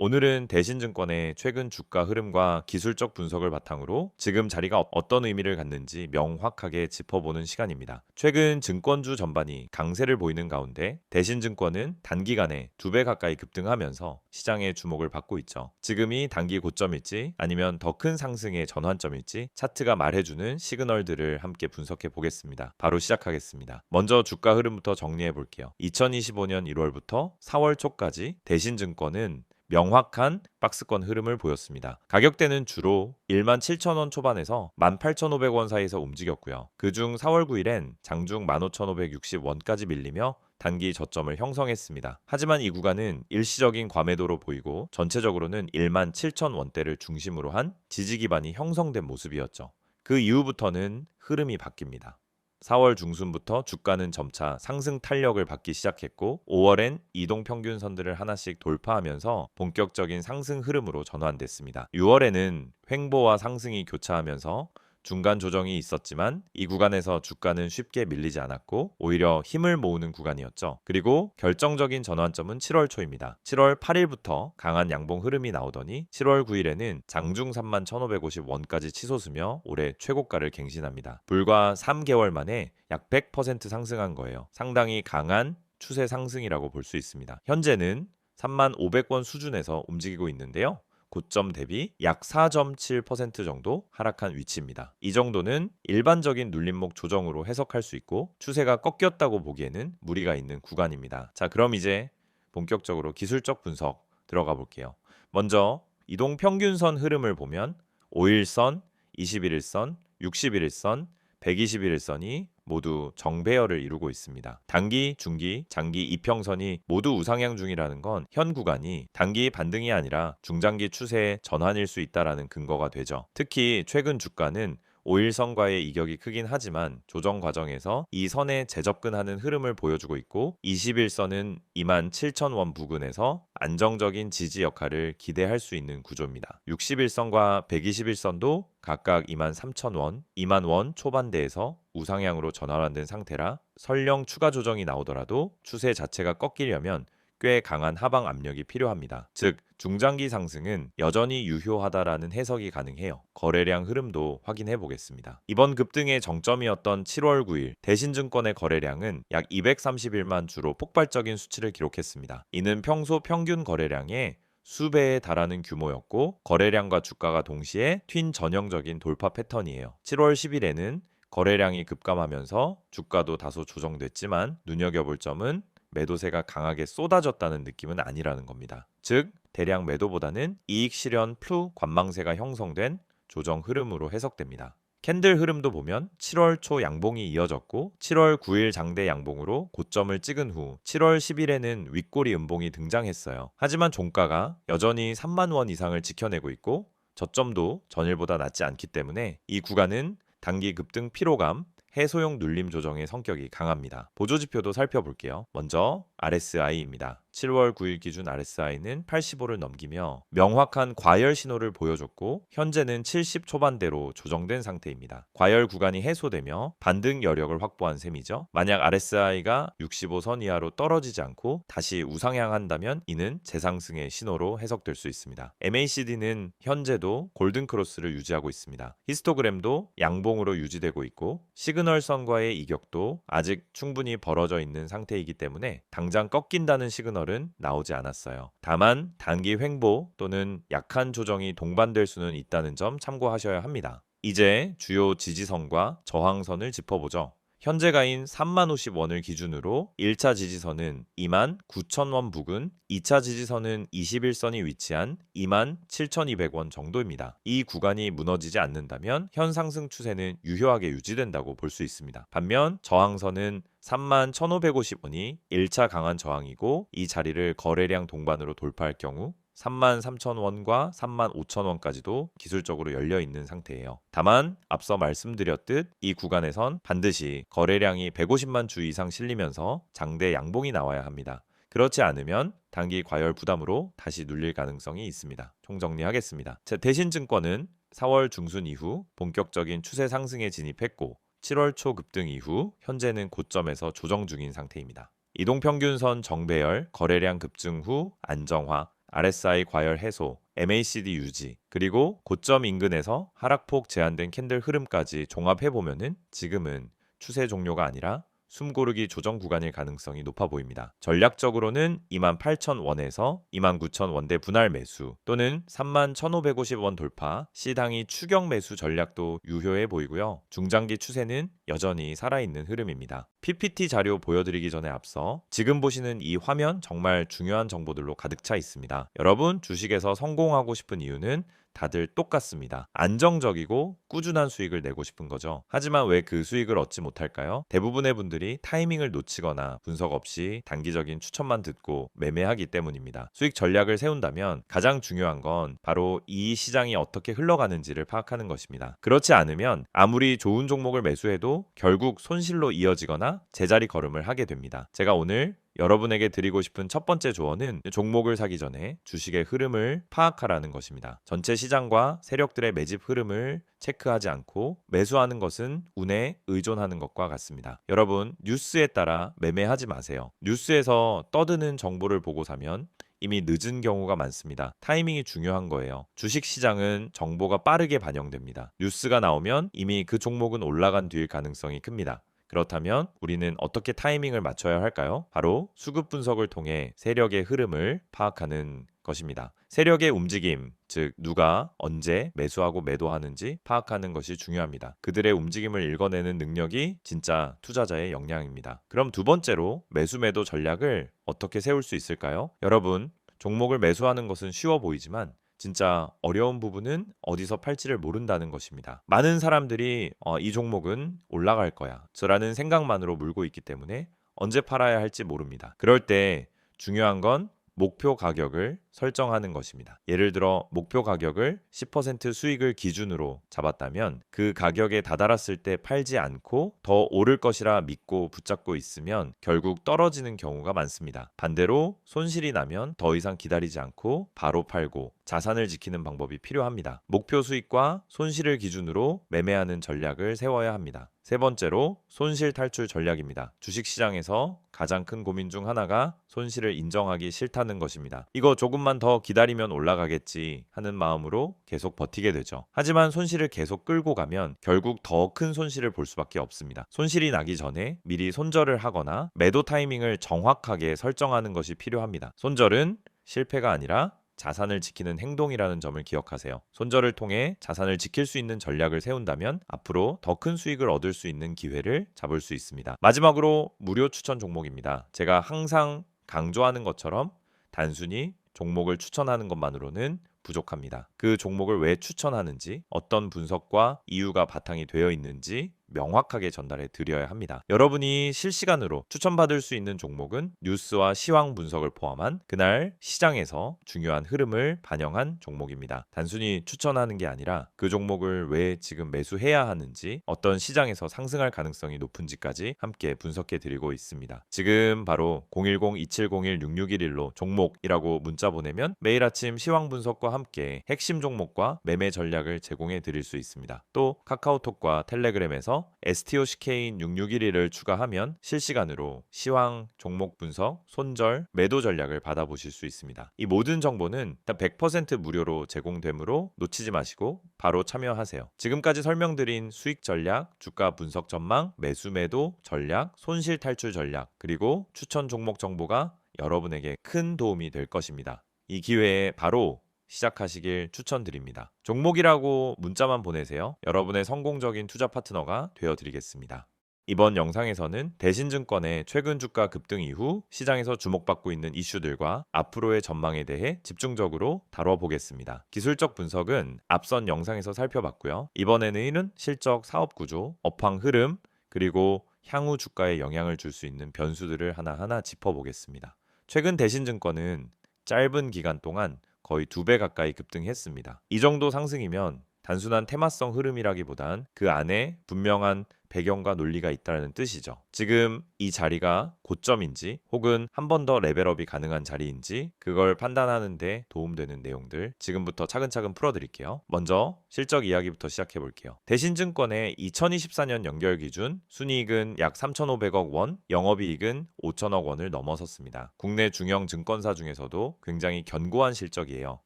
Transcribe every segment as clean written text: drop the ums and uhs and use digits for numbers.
오늘은 대신증권의 최근 주가 흐름과 기술적 분석을 바탕으로 지금 자리가 어떤 의미를 갖는지 명확하게 짚어보는 시간입니다. 최근 증권주 전반이 강세를 보이는 가운데 대신증권은 단기간에 2배 가까이 급등하면서 시장의 주목을 받고 있죠. 지금이 단기 고점일지 아니면 더 큰 상승의 전환점일지 차트가 말해주는 시그널들을 함께 분석해 보겠습니다. 바로 시작하겠습니다. 먼저 주가 흐름부터 정리해 볼게요. 2025년 1월부터 4월 초까지 대신증권은 명확한 박스권 흐름을 보였습니다. 가격대는 주로 17,000원 초반에서 18,500원 사이에서 움직였고요. 그중 4월 9일엔 장중 15,560원까지 밀리며 단기 저점을 형성했습니다. 하지만 이 구간은 일시적인 과매도로 보이고 전체적으로는 17,000원대를 중심으로 한 지지 기반이 형성된 모습이었죠. 그 이후부터는 흐름이 바뀝니다. 4월 중순부터 주가는 점차 상승 탄력을 받기 시작했고 5월엔 이동평균선들을 하나씩 돌파하면서 본격적인 상승 흐름으로 전환됐습니다. 6월에는 횡보와 상승이 교차하면서 중간 조정이 있었지만 이 구간에서 주가는 쉽게 밀리지 않았고 오히려 힘을 모으는 구간이었죠. 그리고 결정적인 전환점은 7월 초입니다. 7월 8일부터 강한 양봉 흐름이 나오더니 7월 9일에는 장중 31,550원까지 치솟으며 올해 최고가를 갱신합니다. 불과 3개월 만에 약 100% 상승한 거예요. 상당히 강한 추세 상승이라고 볼 수 있습니다. 현재는 35,500원 수준에서 움직이고 있는데요. 고점 대비 약 4.7% 정도 하락한 위치입니다. 이 정도는 일반적인 눌림목 조정으로 해석할 수 있고 추세가 꺾였다고 보기에는 무리가 있는 구간입니다. 자, 그럼 이제 본격적으로 기술적 분석 들어가 볼게요. 먼저 이동평균선 흐름을 보면 5일선, 21일선, 61일선, 121일선이 모두 정배열을 이루고 있습니다. 단기, 중기, 장기 이평선이 모두 우상향 중이라는 건 현 구간이 단기 반등이 아니라 중장기 추세의 전환일 수 있다라는 근거가 되죠. 특히 최근 주가는 5일선과의 이격이 크긴 하지만 조정 과정에서 이 선에 재접근하는 흐름을 보여주고 있고 21선은 27,000원 부근에서 안정적인 지지 역할을 기대할 수 있는 구조입니다. 61선과 121선도 각각 23,000원, 2만원 초반대에서 우상향으로 전환된 상태라 설령 추가 조정이 나오더라도 추세 자체가 꺾이려면 꽤 강한 하방 압력이 필요합니다. 즉, 중장기 상승은 여전히 유효하다라는 해석이 가능해요. 거래량 흐름도 확인해 보겠습니다. 이번 급등의 정점이었던 7월 9일 대신증권의 거래량은 약 231만 주로 폭발적인 수치를 기록했습니다. 이는 평소 평균 거래량의 수배에 달하는 규모였고 거래량과 주가가 동시에 튄 전형적인 돌파 패턴이에요. 7월 10일에는 거래량이 급감하면서 주가도 다소 조정됐지만 눈여겨볼 점은 매도세가 강하게 쏟아졌다는 느낌은 아니라는 겁니다. 즉, 대량 매도보다는 이익 실현 플루 관망세가 형성된 조정 흐름으로 해석됩니다. 캔들 흐름도 보면 7월 초 양봉이 이어졌고 7월 9일 장대 양봉으로 고점을 찍은 후 7월 10일에는 윗꼬리 음봉이 등장했어요. 하지만 종가가 여전히 3만 원 이상을 지켜내고 있고 저점도 전일보다 낮지 않기 때문에 이 구간은 단기 급등 피로감, 해소용 눌림 조정의 성격이 강합니다. 보조지표도 살펴볼게요. 먼저 RSI입니다. 7월 9일 기준 RSI는 85를 넘기며 명확한 과열 신호를 보여줬고 현재는 70 초반대로 조정된 상태입니다. 과열 구간이 해소되며 반등 여력을 확보한 셈이죠. 만약 RSI가 65선 이하로 떨어지지 않고 다시 우상향한다면 이는 재상승의 신호로 해석될 수 있습니다. MACD는 현재도 골든크로스를 유지하고 있습니다. 히스토그램도 양봉으로 유지되고 있고 시그널선과의 이격도 아직 충분히 벌어져 있는 상태이기 때문에 당장 꺾인다는 시그널은 나오지 않았어요. 다만 단기 횡보 또는 약한 조정이 동반될 수는 있다는 점 참고하셔야 합니다. 이제 주요 지지선과 저항선을 짚어보죠. 현재가인 30,050원을 기준으로 1차 지지선은 29,000원 부근, 2차 지지선은 21선이 위치한 27,200원 정도입니다. 이 구간이 무너지지 않는다면 현 상승 추세는 유효하게 유지된다고 볼 수 있습니다. 반면 저항선은 31,550원이 1차 강한 저항이고 이 자리를 거래량 동반으로 돌파할 경우 33,000원과 35,000원까지도 기술적으로 열려 있는 상태예요. 다만 앞서 말씀드렸듯 이 구간에선 반드시 거래량이 150만 주 이상 실리면서 장대 양봉이 나와야 합니다. 그렇지 않으면 단기 과열 부담으로 다시 눌릴 가능성이 있습니다. 총정리하겠습니다. 대신증권은 4월 중순 이후 본격적인 추세 상승에 진입했고 7월 초 급등 이후 현재는 고점에서 조정 중인 상태입니다. 이동평균선 정배열, 거래량 급증 후 안정화, RSI 과열 해소, MACD 유지, 그리고 고점 인근에서 하락폭 제한된 캔들 흐름까지 종합해보면은 지금은 추세 종료가 아니라 숨고르기 조정 구간일 가능성이 높아 보입니다. 전략적으로는 28,000원에서 29,000원대 분할 매수 또는 31,550원 돌파, C당이 추격 매수 전략도 유효해 보이고요. 중장기 추세는 여전히 살아있는 흐름입니다. PPT 자료 보여드리기 전에 앞서 지금 보시는 이 화면 정말 중요한 정보들로 가득 차 있습니다. 여러분 주식에서 성공하고 싶은 이유는 다들 똑같습니다. 안정적이고 꾸준한 수익을 내고 싶은 거죠. 하지만 왜 그 수익을 얻지 못할까요? 대부분의 분들이 타이밍을 놓치거나 분석 없이 단기적인 추천만 듣고 매매하기 때문입니다. 수익 전략을 세운다면 가장 중요한 건 바로 이 시장이 어떻게 흘러가는지를 파악하는 것입니다. 그렇지 않으면 아무리 좋은 종목을 매수해도 결국 손실로 이어지거나 제자리 걸음을 하게 됩니다. 제가 오늘 여러분에게 드리고 싶은 첫 번째 조언은 종목을 사기 전에 주식의 흐름을 파악하라는 것입니다. 전체 시장과 세력들의 매집 흐름을 체크하지 않고 매수하는 것은 운에 의존하는 것과 같습니다. 여러분, 뉴스에 따라 매매하지 마세요. 뉴스에서 떠드는 정보를 보고 사면 이미 늦은 경우가 많습니다. 타이밍이 중요한 거예요. 주식 시장은 정보가 빠르게 반영됩니다. 뉴스가 나오면 이미 그 종목은 올라간 뒤일 가능성이 큽니다. 그렇다면 우리는 어떻게 타이밍을 맞춰야 할까요? 바로 수급 분석을 통해 세력의 흐름을 파악하는 것입니다. 세력의 움직임, 즉 누가 언제 매수하고 매도하는지 파악하는 것이 중요합니다. 그들의 움직임을 읽어내는 능력이 진짜 투자자의 역량입니다. 그럼 두 번째로 매수 매도 전략을 어떻게 세울 수 있을까요? 여러분, 종목을 매수하는 것은 쉬워 보이지만 진짜 어려운 부분은 어디서 팔지를 모른다는 것입니다. 많은 사람들이 이 종목은 올라갈 거야 라는 생각만으로 물고 있기 때문에 언제 팔아야 할지 모릅니다. 그럴 때 중요한 건 목표 가격을 설정하는 것입니다. 예를 들어 목표 가격을 10% 수익을 기준으로 잡았다면 그 가격에 다다랐을 때 팔지 않고 더 오를 것이라 믿고 붙잡고 있으면 결국 떨어지는 경우가 많습니다. 반대로 손실이 나면 더 이상 기다리지 않고 바로 팔고 자산을 지키는 방법이 필요합니다. 목표 수익과 손실을 기준으로 매매하는 전략을 세워야 합니다. 세 번째로 손실 탈출 전략입니다. 주식시장에서 가장 큰 고민 중 하나가 손실을 인정하기 싫다는 것입니다. 이거 조금만 더 기다리면 올라가겠지 하는 마음으로 계속 버티게 되죠. 하지만 손실을 계속 끌고 가면 결국 더 큰 손실을 볼 수밖에 없습니다. 손실이 나기 전에 미리 손절을 하거나 매도 타이밍을 정확하게 설정하는 것이 필요합니다. 손절은 실패가 아니라 자산을 지키는 행동이라는 점을 기억하세요. 손절을 통해 자산을 지킬 수 있는 전략을 세운다면 앞으로 더 큰 수익을 얻을 수 있는 기회를 잡을 수 있습니다. 마지막으로 무료 추천 종목입니다. 제가 항상 강조하는 것처럼 단순히 종목을 추천하는 것만으로는 부족합니다. 그 종목을 왜 추천하는지, 어떤 분석과 이유가 바탕이 되어 있는지 명확하게 전달해 드려야 합니다. 여러분이 실시간으로 추천받을 수 있는 종목은 뉴스와 시황 분석을 포함한 그날 시장에서 중요한 흐름을 반영한 종목입니다. 단순히 추천하는 게 아니라 그 종목을 왜 지금 매수해야 하는지, 어떤 시장에서 상승할 가능성이 높은지까지 함께 분석해 드리고 있습니다. 지금 바로 010-2701-6611로 종목이라고 문자 보내면 매일 아침 시황 분석과 함께 핵심 종목과 매매 전략을 제공해 드릴 수 있습니다. 또 카카오톡과 텔레그램에서 STOCK인 6611을 추가하면 실시간으로 시황, 종목 분석, 손절, 매도 전략을 받아보실 수 있습니다. 이 모든 정보는 일단 100% 무료로 제공되므로 놓치지 마시고 바로 참여하세요. 지금까지 설명드린 수익 전략, 주가 분석 전망, 매수 매도 전략, 손실 탈출 전략, 그리고 추천 종목 정보가 여러분에게 큰 도움이 될 것입니다. 이 기회에 바로 시작하시길 추천드립니다. 종목이라고 문자만 보내세요. 여러분의 성공적인 투자 파트너가 되어드리겠습니다. 이번 영상에서는 대신증권의 최근 주가 급등 이후 시장에서 주목받고 있는 이슈들과 앞으로의 전망에 대해 집중적으로 다뤄보겠습니다. 기술적 분석은 앞선 영상에서 살펴봤고요. 이번에는 실적 사업 구조, 업황 흐름, 그리고 향후 주가에 영향을 줄 수 있는 변수들을 하나하나 짚어보겠습니다. 최근 대신증권은 짧은 기간 동안 거의 2배 가까이 급등했습니다. 이 정도 상승이면 단순한 테마성 흐름이라기보단 그 안에 분명한 배경과 논리가 있다는 뜻이죠. 지금 이 자리가 고점인지 혹은 한 번 더 레벨업이 가능한 자리인지 그걸 판단하는 데 도움되는 내용들 지금부터 차근차근 풀어드릴게요. 먼저 실적 이야기부터 시작해 볼게요. 대신증권의 2024년 연결 기준 순이익은 약 3,500억 원, 영업이익은 5천억 원을 넘어섰습니다. 국내 중형 증권사 중에서도 굉장히 견고한 실적이에요.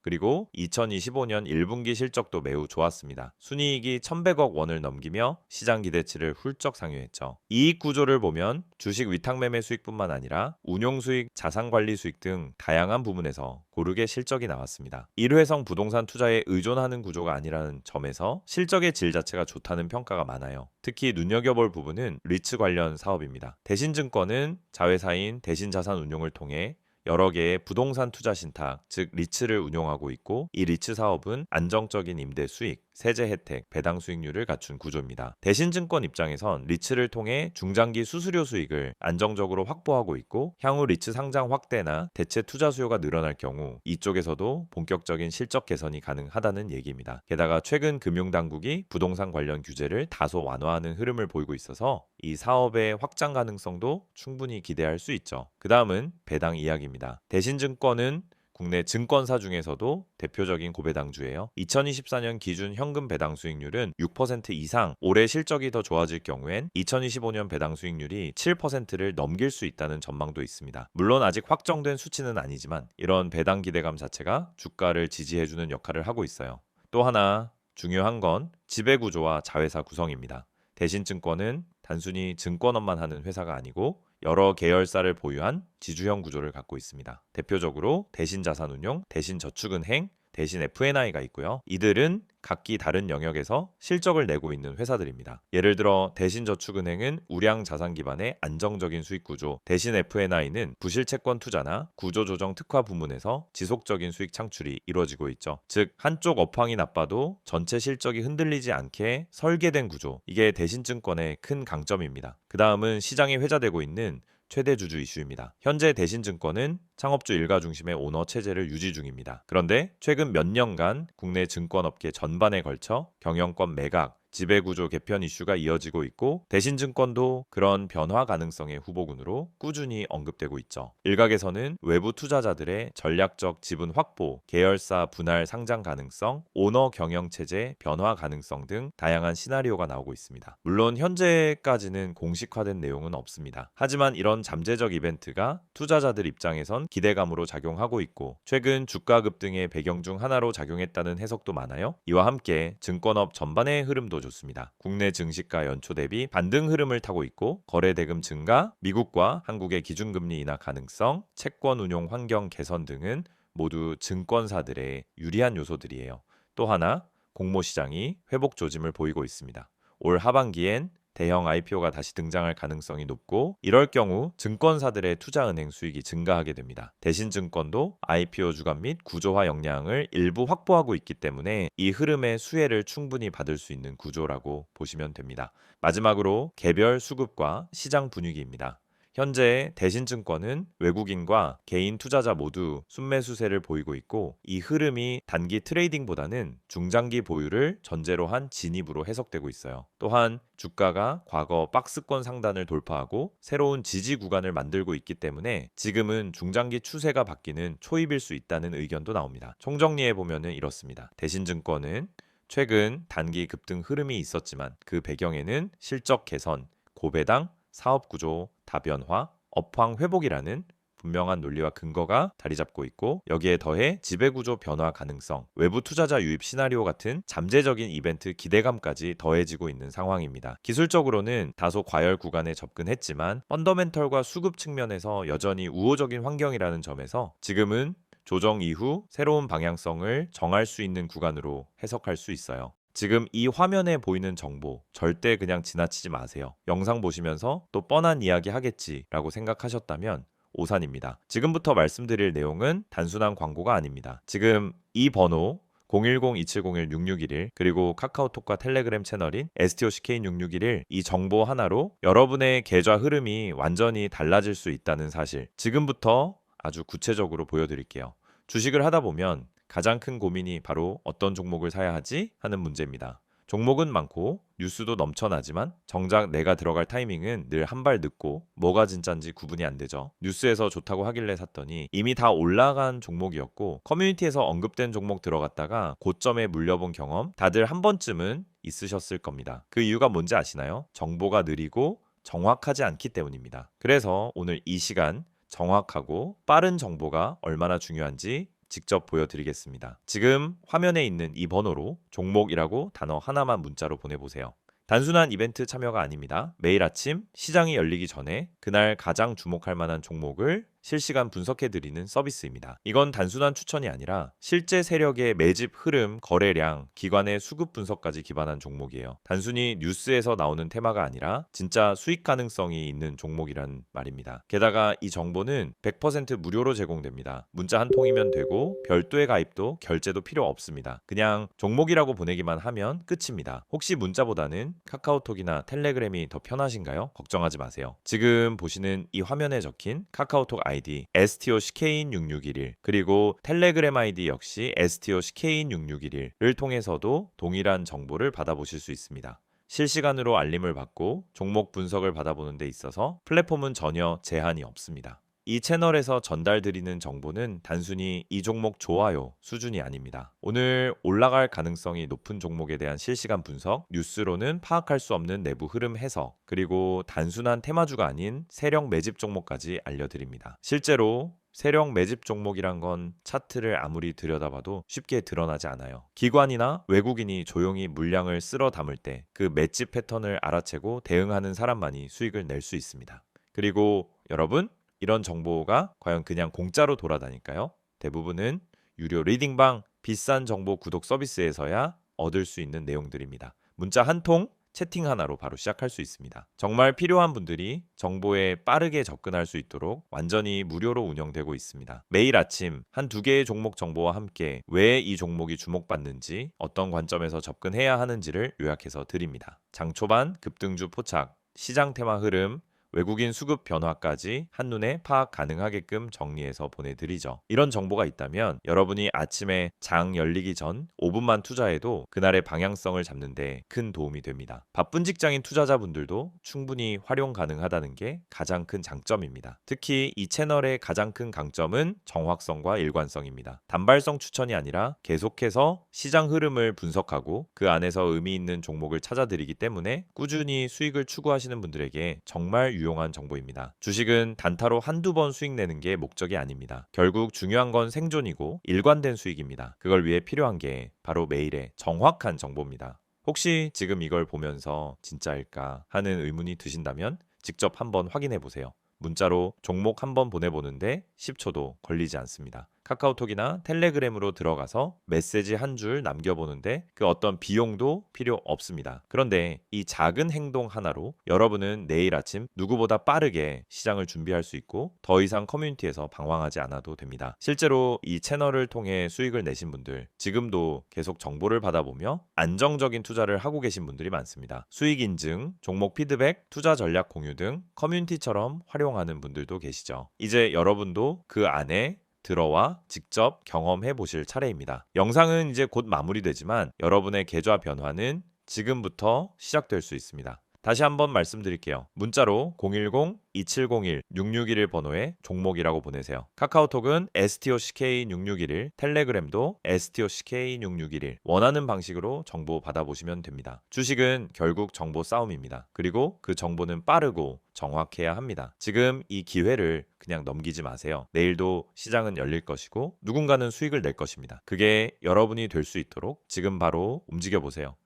그리고 2025년 1분기 실적도 매우 좋았습니다. 순이익이 1,100억 원을 넘기며 시장 기대치를 훌쩍 상회했죠. 이익 구조를 보면 주식 위탁 매매 수익뿐만 아니라 운용 수익, 자산 관리 수익 등 다양한 부분에서 고르게 실적이 나왔습니다. 일회성 부동산 투자에 의존하는 구조가 아니라는 점에서 실적의 질 자체가 좋다는 평가가 많아요. 특히 눈여겨볼 부분은 리츠 관련 사업입니다. 대신증권은 자회사인 대신자산운용을 통해 여러 개의 부동산 투자 신탁, 즉 리츠를 운용하고 있고 이 리츠 사업은 안정적인 임대 수익, 세제 혜택, 배당 수익률을 갖춘 구조입니다. 대신증권 입장에선 리츠를 통해 중장기 수수료 수익을 안정적으로 확보하고 있고 향후 리츠 상장 확대나 대체 투자 수요가 늘어날 경우 이쪽에서도 본격적인 실적 개선이 가능하다는 얘기입니다. 게다가 최근 금융당국이 부동산 관련 규제를 다소 완화하는 흐름을 보이고 있어서 이 사업의 확장 가능성도 충분히 기대할 수 있죠. 그 다음은 배당 이야기입니다. 대신증권은 국내 증권사 중에서도 대표적인 고배당주예요. 2024년 기준 현금 배당 수익률은 6% 이상, 올해 실적이 더 좋아질 경우엔 2025년 배당 수익률이 7%를 넘길 수 있다는 전망도 있습니다. 물론 아직 확정된 수치는 아니지만 이런 배당 기대감 자체가 주가를 지지해주는 역할을 하고 있어요. 또 하나 중요한 건 지배구조와 자회사 구성입니다. 대신증권은 단순히 증권업만 하는 회사가 아니고 여러 계열사를 보유한 지주형 구조를 갖고 있습니다. 대표적으로 대신자산운용, 대신저축은행, 대신 F&I가 있고요. 이들은 각기 다른 영역에서 실적을 내고 있는 회사들입니다. 예를 들어 대신저축은행은 우량 자산 기반의 안정적인 수익 구조, 대신 F&I는 부실채권 투자나 구조조정 특화 부문에서 지속적인 수익 창출이 이루어지고 있죠. 즉 한쪽 업황이 나빠도 전체 실적이 흔들리지 않게 설계된 구조, 이게 대신증권의 큰 강점입니다. 그 다음은 시장에 회자되고 있는 최대 주주 이슈입니다. 현재 대신증권은 창업주 일가 중심의 오너 체제를 유지 중입니다. 그런데 최근 몇 년간 국내 증권업계 전반에 걸쳐 경영권 매각, 지배구조 개편 이슈가 이어지고 있고 대신증권도 그런 변화 가능성의 후보군으로 꾸준히 언급되고 있죠. 일각에서는 외부 투자자들의 전략적 지분 확보, 계열사 분할 상장 가능성, 오너 경영체제 변화 가능성 등 다양한 시나리오가 나오고 있습니다. 물론 현재까지는 공식화된 내용은 없습니다. 하지만 이런 잠재적 이벤트가 투자자들 입장에선 기대감으로 작용하고 있고 최근 주가 급등의 배경 중 하나로 작용했다는 해석도 많아요. 이와 함께 증권업 전반의 흐름도 좋습니다. 국내 증시가 연초 대비 반등 흐름을 타고 있고 거래 대금 증가, 미국과 한국의 기준금리 인하 가능성, 채권 운용 환경 개선 등은 모두 증권사들의 유리한 요소들이에요. 또 하나, 공모 시장이 회복 조짐을 보이고 있습니다. 올 하반기엔 대형 IPO가 다시 등장할 가능성이 높고 이럴 경우 증권사들의 투자은행 수익이 증가하게 됩니다. 대신증권도 IPO 주간 및 구조화 역량을 일부 확보하고 있기 때문에 이 흐름의 수혜를 충분히 받을 수 있는 구조라고 보시면 됩니다. 마지막으로 개별 수급과 시장 분위기입니다. 현재 대신증권은 외국인과 개인 투자자 모두 순매수세를 보이고 있고 이 흐름이 단기 트레이딩보다는 중장기 보유를 전제로 한 진입으로 해석되고 있어요. 또한 주가가 과거 박스권 상단을 돌파하고 새로운 지지 구간을 만들고 있기 때문에 지금은 중장기 추세가 바뀌는 초입일 수 있다는 의견도 나옵니다. 총정리해 보면은 이렇습니다. 대신증권은 최근 단기 급등 흐름이 있었지만 그 배경에는 실적 개선, 고배당, 사업 구조, 다변화, 업황 회복이라는 분명한 논리와 근거가 자리 잡고 있고 여기에 더해 지배구조 변화 가능성, 외부 투자자 유입 시나리오 같은 잠재적인 이벤트 기대감까지 더해지고 있는 상황입니다. 기술적으로는 다소 과열 구간에 접근했지만 펀더멘털과 수급 측면에서 여전히 우호적인 환경이라는 점에서 지금은 조정 이후 새로운 방향성을 정할 수 있는 구간으로 해석할 수 있어요. 지금 이 화면에 보이는 정보 절대 그냥 지나치지 마세요. 영상 보시면서 또 뻔한 이야기 하겠지라고 생각하셨다면 오산입니다. 지금부터 말씀드릴 내용은 단순한 광고가 아닙니다. 지금 이 번호 010-2701-6611 그리고 카카오톡과 텔레그램 채널인 STOCK6611 이 정보 하나로 여러분의 계좌 흐름이 완전히 달라질 수 있다는 사실 지금부터 아주 구체적으로 보여드릴게요. 주식을 하다 보면 가장 큰 고민이 바로 어떤 종목을 사야 하지 하는 문제입니다. 종목은 많고 뉴스도 넘쳐나지만 정작 내가 들어갈 타이밍은 늘 한 발 늦고 뭐가 진짠지 구분이 안 되죠. 뉴스에서 좋다고 하길래 샀더니 이미 다 올라간 종목이었고 커뮤니티에서 언급된 종목 들어갔다가 고점에 물려본 경험 다들 한 번쯤은 있으셨을 겁니다. 그 이유가 뭔지 아시나요? 정보가 느리고 정확하지 않기 때문입니다. 그래서 오늘 이 시간 정확하고 빠른 정보가 얼마나 중요한지 직접 보여드리겠습니다. 지금 화면에 있는 이 번호로 종목이라고 단어 하나만 문자로 보내보세요. 단순한 이벤트 참여가 아닙니다. 매일 아침 시장이 열리기 전에 그날 가장 주목할 만한 종목을 실시간 분석해드리는 서비스입니다. 이건 단순한 추천이 아니라 실제 세력의 매집 흐름, 거래량, 기관의 수급 분석까지 기반한 종목이에요. 단순히 뉴스에서 나오는 테마가 아니라 진짜 수익 가능성이 있는 종목이란 말입니다. 게다가 이 정보는 100% 무료로 제공됩니다. 문자 한 통이면 되고 별도의 가입도 결제도 필요 없습니다. 그냥 종목이라고 보내기만 하면 끝입니다. 혹시 문자보다는 카카오톡이나 텔레그램이 더 편하신가요? 걱정하지 마세요. 지금 보시는 이 화면에 적힌 카카오톡 아이디 STOCK인6611 그리고 텔레그램 아이디 역시 STOCK인6611을 통해서도 동일한 정보를 받아보실 수 있습니다. 실시간으로 알림을 받고 종목 분석을 받아보는 데 있어서 플랫폼은 전혀 제한이 없습니다. 이 채널에서 전달드리는 정보는 단순히 이 종목 좋아요 수준이 아닙니다. 오늘 올라갈 가능성이 높은 종목에 대한 실시간 분석, 뉴스로는 파악할 수 없는 내부 흐름 해석, 그리고 단순한 테마주가 아닌 세력 매집 종목까지 알려드립니다. 실제로 세력 매집 종목이란 건 차트를 아무리 들여다봐도 쉽게 드러나지 않아요. 기관이나 외국인이 조용히 물량을 쓸어 담을 때 그 매집 패턴을 알아채고 대응하는 사람만이 수익을 낼 수 있습니다. 그리고 여러분, 이런 정보가 과연 그냥 공짜로 돌아다닐까요? 대부분은 유료 리딩방, 비싼 정보 구독 서비스에서야 얻을 수 있는 내용들입니다. 문자 한 통, 채팅 하나로 바로 시작할 수 있습니다. 정말 필요한 분들이 정보에 빠르게 접근할 수 있도록 완전히 무료로 운영되고 있습니다. 매일 아침 한두 개의 종목 정보와 함께 왜 이 종목이 주목받는지, 어떤 관점에서 접근해야 하는지를 요약해서 드립니다. 장 초반 급등주 포착, 시장 테마 흐름, 외국인 수급 변화까지 한눈에 파악 가능하게끔 정리해서 보내드리죠. 이런 정보가 있다면 여러분이 아침에 장 열리기 전 5분만 투자해도 그날의 방향성을 잡는 데 큰 도움이 됩니다. 바쁜 직장인 투자자분들도 충분히 활용 가능하다는 게 가장 큰 장점입니다. 특히 이 채널의 가장 큰 강점은 정확성과 일관성입니다. 단발성 추천이 아니라 계속해서 시장 흐름을 분석하고 그 안에서 의미 있는 종목을 찾아드리기 때문에 꾸준히 수익을 추구하시는 분들에게 정말 유용한 정보입니다. 주식은 단타로 한두 번 수익 내는 게 목적이 아닙니다. 결국 중요한 건 생존이고 일관된 수익입니다. 그걸 위해 필요한 게 바로 매일의 정확한 정보입니다. 혹시 지금 이걸 보면서 진짜일까 하는 의문이 드신다면 직접 한번 확인해 보세요. 문자로 종목 한번 보내보는데 10초도 걸리지 않습니다. 카카오톡이나 텔레그램으로 들어가서 메시지 한 줄 남겨보는데 그 어떤 비용도 필요 없습니다. 그런데 이 작은 행동 하나로 여러분은 내일 아침 누구보다 빠르게 시장을 준비할 수 있고 더 이상 커뮤니티에서 방황하지 않아도 됩니다. 실제로 이 채널을 통해 수익을 내신 분들, 지금도 계속 정보를 받아보며 안정적인 투자를 하고 계신 분들이 많습니다. 수익 인증, 종목 피드백, 투자 전략 공유 등 커뮤니티처럼 활용하는 분들도 계시죠. 이제 여러분도 그 안에 들어와 직접 경험해 보실 차례입니다. 영상은 이제 곧 마무리되지만 여러분의 계좌 변화는 지금부터 시작될 수 있습니다. 다시 한번 말씀드릴게요. 문자로 010-2701-6611 번호에 종목이라고 보내세요. 카카오톡은 STOCK6611, 텔레그램도 STOCK6611 원하는 방식으로 정보 받아보시면 됩니다. 주식은 결국 정보 싸움입니다. 그리고 그 정보는 빠르고 정확해야 합니다. 지금 이 기회를 그냥 넘기지 마세요. 내일도 시장은 열릴 것이고 누군가는 수익을 낼 것입니다. 그게 여러분이 될 수 있도록 지금 바로 움직여 보세요.